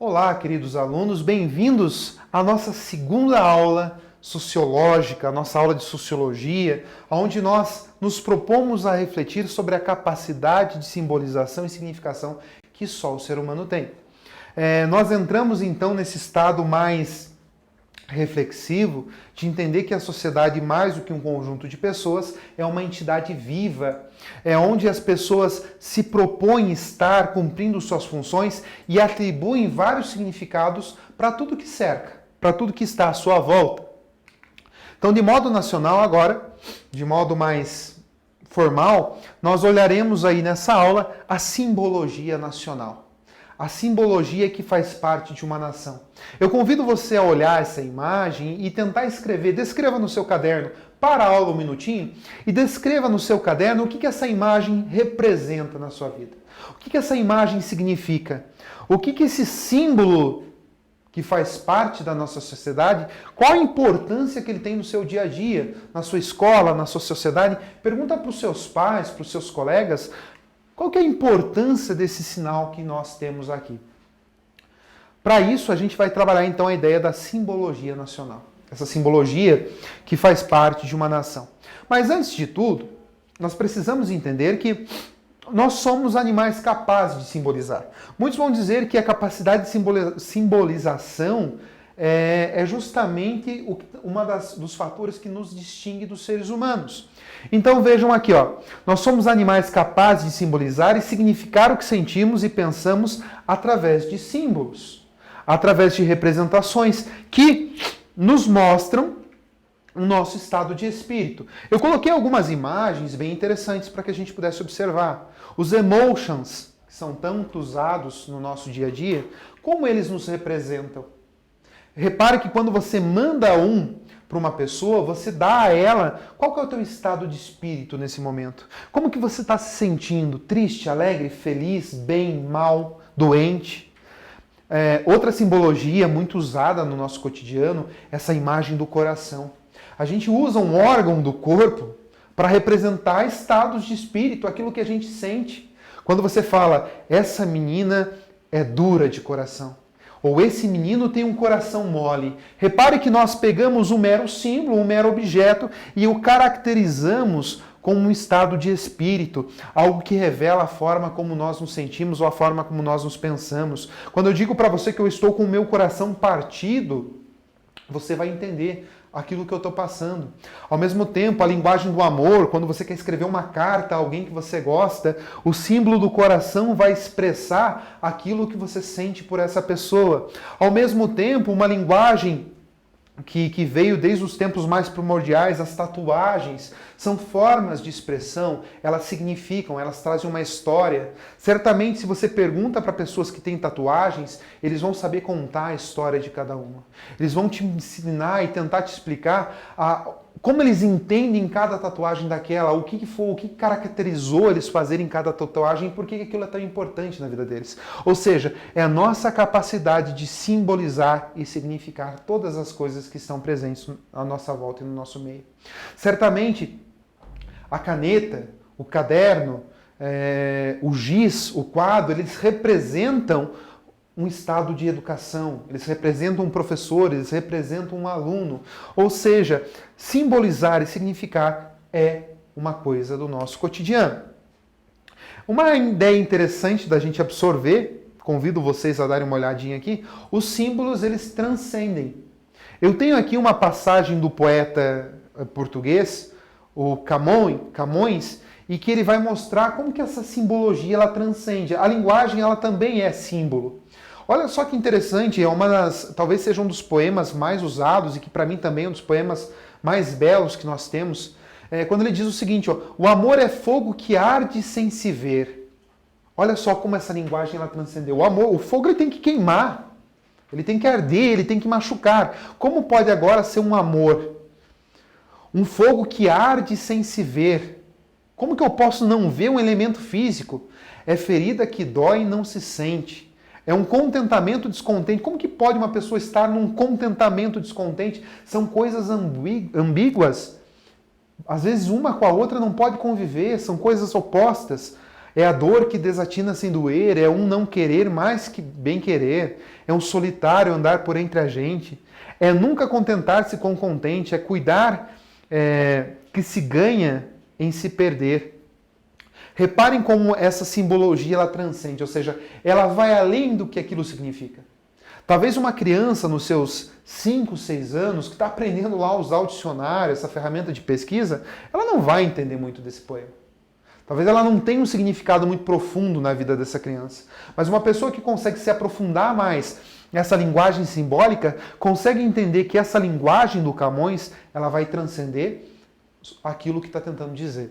Olá, queridos alunos, bem-vindos à nossa segunda aula sociológica, a nossa aula de sociologia, onde nós nos propomos a refletir sobre a capacidade de simbolização e significação que só o ser humano tem. Nós entramos então nesse estado mais reflexivo de entender que a sociedade, mais do que um conjunto de pessoas, é uma entidade viva, é onde as pessoas se propõem estar cumprindo suas funções e atribuem vários significados para tudo que cerca, para tudo que está à sua volta. Então, de modo nacional agora, de modo mais formal, nós olharemos aí nessa aula a simbologia nacional. A simbologia que faz parte de uma nação. Eu convido você a olhar essa imagem e tentar escrever, descreva no seu caderno, para a aula um minutinho, e descreva no seu caderno o que essa imagem representa na sua vida. O que essa imagem significa? O que esse símbolo que faz parte da nossa sociedade, qual a importância que ele tem no seu dia a dia, na sua escola, na sua sociedade? Pergunta para os seus pais, para os seus colegas, qual que é a importância desse sinal que nós temos aqui? Para isso, a gente vai trabalhar então a ideia da simbologia nacional. Essa simbologia que faz parte de uma nação. Mas antes de tudo, nós precisamos entender que nós somos animais capazes de simbolizar. Muitos vão dizer que a capacidade de simbolização é justamente dos fatores que nos distingue dos seres humanos. Então vejam aqui, nós somos animais capazes de simbolizar e significar o que sentimos e pensamos através de símbolos, através de representações que nos mostram o nosso estado de espírito. Eu coloquei algumas imagens bem interessantes para que a gente pudesse observar. Os emotions, que são tanto usados no nosso dia a dia, como eles nos representam. Repare que quando você manda para uma pessoa, você dá a ela qual que é o teu estado de espírito nesse momento. Como que você está se sentindo? Triste, alegre, feliz, bem, mal, doente? Outra simbologia muito usada no nosso cotidiano, essa imagem do coração. A gente usa um órgão do corpo para representar estados de espírito, aquilo que a gente sente. Quando você fala, essa menina é dura de coração. Ou esse menino tem um coração mole. Repare que nós pegamos um mero símbolo, um mero objeto e o caracterizamos como um estado de espírito, algo que revela a forma como nós nos sentimos ou a forma como nós nos pensamos. Quando eu digo para você que eu estou com o meu coração partido, você vai entender aquilo que eu estou passando. Ao mesmo tempo, a linguagem do amor, quando você quer escrever uma carta a alguém que você gosta, o símbolo do coração vai expressar aquilo que você sente por essa pessoa. Ao mesmo tempo, uma linguagem que veio desde os tempos mais primordiais, as tatuagens, são formas de expressão, elas significam, elas trazem uma história. Certamente, se você pergunta para pessoas que têm tatuagens, eles vão saber contar a história de cada uma. Eles vão te ensinar e tentar te explicar como eles entendem cada tatuagem daquela, o que caracterizou eles fazerem cada tatuagem e por que aquilo é tão importante na vida deles. Ou seja, é a nossa capacidade de simbolizar e significar todas as coisas que estão presentes à nossa volta e no nosso meio. Certamente, a caneta, o caderno, o giz, o quadro, eles representam um estado de educação, eles representam um professor, eles representam um aluno. Ou seja, simbolizar e significar é uma coisa do nosso cotidiano. Uma ideia interessante da gente absorver, convido vocês a darem uma olhadinha aqui, os símbolos eles transcendem. Eu tenho aqui uma passagem do poeta português, o Camões, e que ele vai mostrar como que essa simbologia ela transcende. A linguagem ela também é símbolo. Olha só que interessante, talvez seja um dos poemas mais usados e que para mim também é um dos poemas mais belos que nós temos, quando ele diz o seguinte, o amor é fogo que arde sem se ver. Olha só como essa linguagem ela transcendeu. O fogo ele tem que queimar, ele tem que arder, ele tem que machucar. Como pode agora ser um amor? Um fogo que arde sem se ver. Como que eu posso não ver um elemento físico? É ferida que dói e não se sente. É um contentamento descontente. Como que pode uma pessoa estar num contentamento descontente? São coisas ambíguas. Às vezes uma com a outra não pode conviver, são coisas opostas. é a dor que desatina sem doer, é um não querer mais que bem querer, é um solitário andar por entre a gente, é nunca contentar-se com o contente, é cuidar que se ganha em se perder. Reparem como essa simbologia ela transcende, ou seja, ela vai além do que aquilo significa. Talvez uma criança nos seus 5, 6 anos, que está aprendendo lá a usar o dicionário, essa ferramenta de pesquisa, ela não vai entender muito desse poema. Talvez ela não tenha um significado muito profundo na vida dessa criança. Mas uma pessoa que consegue se aprofundar mais nessa linguagem simbólica, consegue entender que essa linguagem do Camões, ela vai transcender aquilo que está tentando dizer.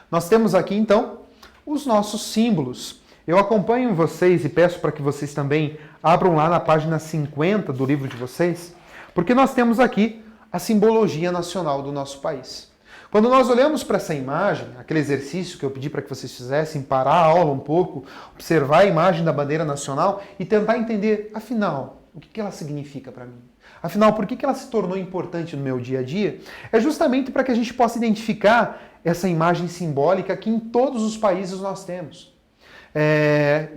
Nós temos aqui, então, os nossos símbolos. Eu acompanho vocês e peço para que vocês também abram lá na página 50 do livro de vocês, porque nós temos aqui a simbologia nacional do nosso país. Quando nós olhamos para essa imagem, aquele exercício que eu pedi para que vocês fizessem, parar a aula um pouco, observar a imagem da bandeira nacional e tentar entender, afinal, o que ela significa para mim? Afinal, por que ela se tornou importante no meu dia a dia? É justamente para que a gente possa identificar essa imagem simbólica que em todos os países nós temos.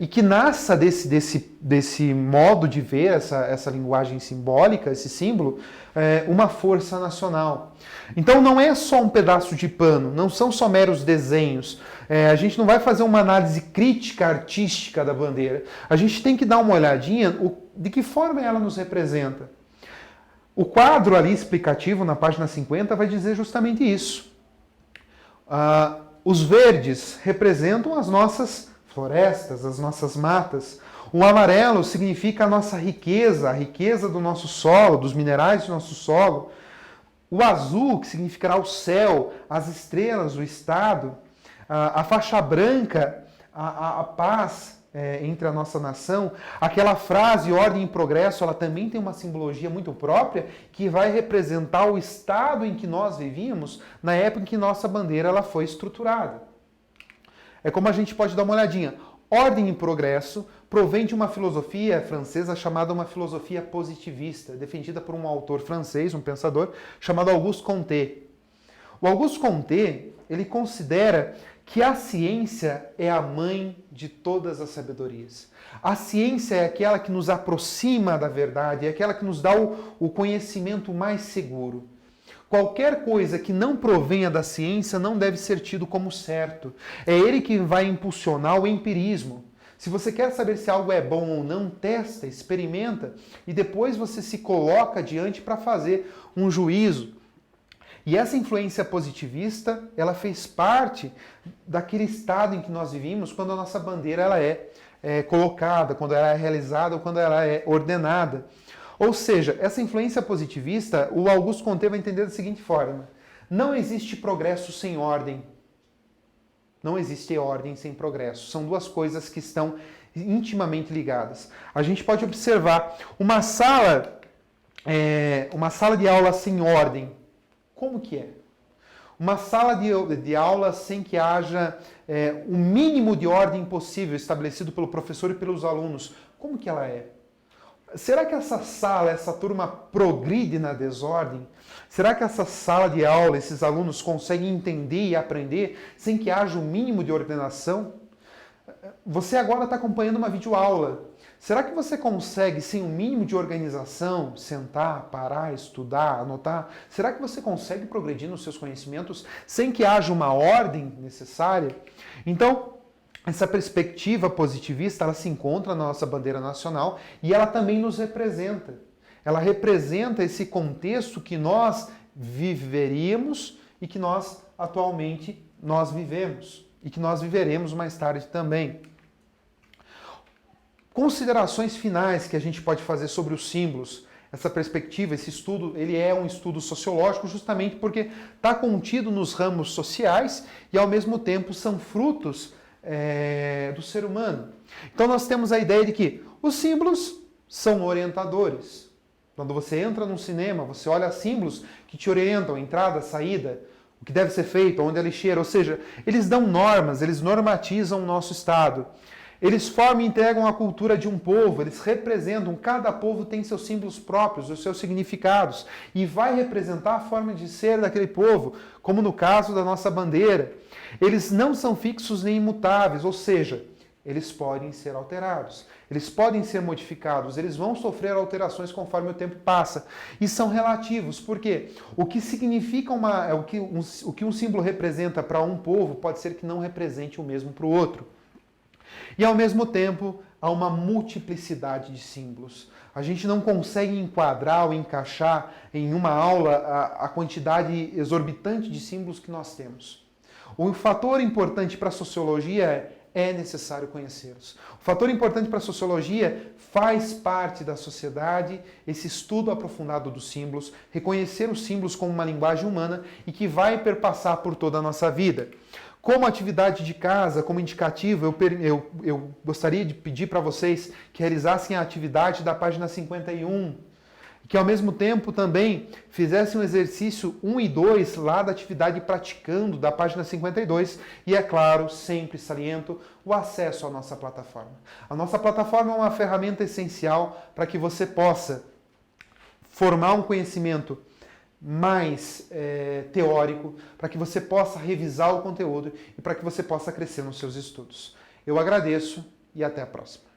E que nasça desse modo de ver essa linguagem simbólica, esse símbolo, uma força nacional. Então não é só um pedaço de pano, não são só meros desenhos. A gente não vai fazer uma análise crítica artística da bandeira. A gente tem que dar uma olhadinha de que forma ela nos representa. O quadro ali explicativo na página 50 vai dizer justamente isso. Os verdes representam as nossas florestas, as nossas matas. O amarelo significa a nossa riqueza, a riqueza do nosso solo, dos minerais do nosso solo. O azul, que significará o céu, as estrelas, o estado. A faixa branca, a paz entre a nossa nação. Aquela frase, ordem e progresso, ela também tem uma simbologia muito própria que vai representar o estado em que nós vivíamos na época em que nossa bandeira ela foi estruturada. É como a gente pode dar uma olhadinha. Ordem e progresso provém de uma filosofia francesa chamada uma filosofia positivista, defendida por um autor francês, um pensador, chamado Auguste Comte. O Auguste Comte, ele considera que a ciência é a mãe de todas as sabedorias. A ciência é aquela que nos aproxima da verdade, é aquela que nos dá o conhecimento mais seguro. Qualquer coisa que não provenha da ciência não deve ser tido como certo. É ele que vai impulsionar o empirismo. Se você quer saber se algo é bom ou não, testa, experimenta e depois você se coloca diante para fazer um juízo. E essa influência positivista, ela fez parte daquele estado em que nós vivimos quando a nossa bandeira ela é colocada, quando ela é realizada ou quando ela é ordenada. Ou seja, essa influência positivista, o Auguste Comte vai entender da seguinte forma: não existe progresso sem ordem. Não existe ordem sem progresso. São duas coisas que estão intimamente ligadas. A gente pode observar uma sala de aula sem ordem. Como que é? Uma sala de aula sem que haja o mínimo de ordem possível estabelecido pelo professor e pelos alunos. Como que ela é? Será que essa sala, essa turma progride na desordem? Será que essa sala de aula, esses alunos conseguem entender e aprender sem que haja o mínimo de ordenação? Você agora está acompanhando uma videoaula. Será que você consegue, sem o mínimo de organização, sentar, parar, estudar, anotar? Será que você consegue progredir nos seus conhecimentos sem que haja uma ordem necessária? Então, essa perspectiva positivista, ela se encontra na nossa bandeira nacional e ela também nos representa. Ela representa esse contexto que nós viveríamos e que nós atualmente vivemos e que nós viveremos mais tarde também. Considerações finais que a gente pode fazer sobre os símbolos. Essa perspectiva, esse estudo, ele é um estudo sociológico justamente porque está contido nos ramos sociais e ao mesmo tempo são frutos do ser humano. Então nós temos a ideia de que os símbolos são orientadores. Quando você entra num cinema, você olha símbolos que te orientam, entrada, saída, o que deve ser feito, onde é lixeira, ou seja, eles dão normas, eles normatizam o nosso estado. Eles formam e integram a cultura de um povo, eles representam, cada povo tem seus símbolos próprios, os seus significados, e vai representar a forma de ser daquele povo, como no caso da nossa bandeira. Eles não são fixos nem imutáveis, ou seja, eles podem ser alterados, eles podem ser modificados, eles vão sofrer alterações conforme o tempo passa. E são relativos, porque o que significa o que um símbolo representa para um povo pode ser que não represente o mesmo para o outro. E ao mesmo tempo, há uma multiplicidade de símbolos. A gente não consegue enquadrar ou encaixar em uma aula a quantidade exorbitante de símbolos que nós temos. O fator importante para a sociologia é necessário conhecê-los. O fator importante para a sociologia faz parte da sociedade, esse estudo aprofundado dos símbolos, reconhecer os símbolos como uma linguagem humana e que vai perpassar por toda a nossa vida. Como atividade de casa, como indicativo, eu gostaria de pedir para vocês que realizassem a atividade da página 51, que ao mesmo tempo também fizessem o exercício 1 e 2 lá da atividade praticando da página 52 e, é claro, sempre saliento o acesso à nossa plataforma. A nossa plataforma é uma ferramenta essencial para que você possa formar um conhecimento mais teórico, para que você possa revisar o conteúdo e para que você possa crescer nos seus estudos. Eu agradeço e até a próxima.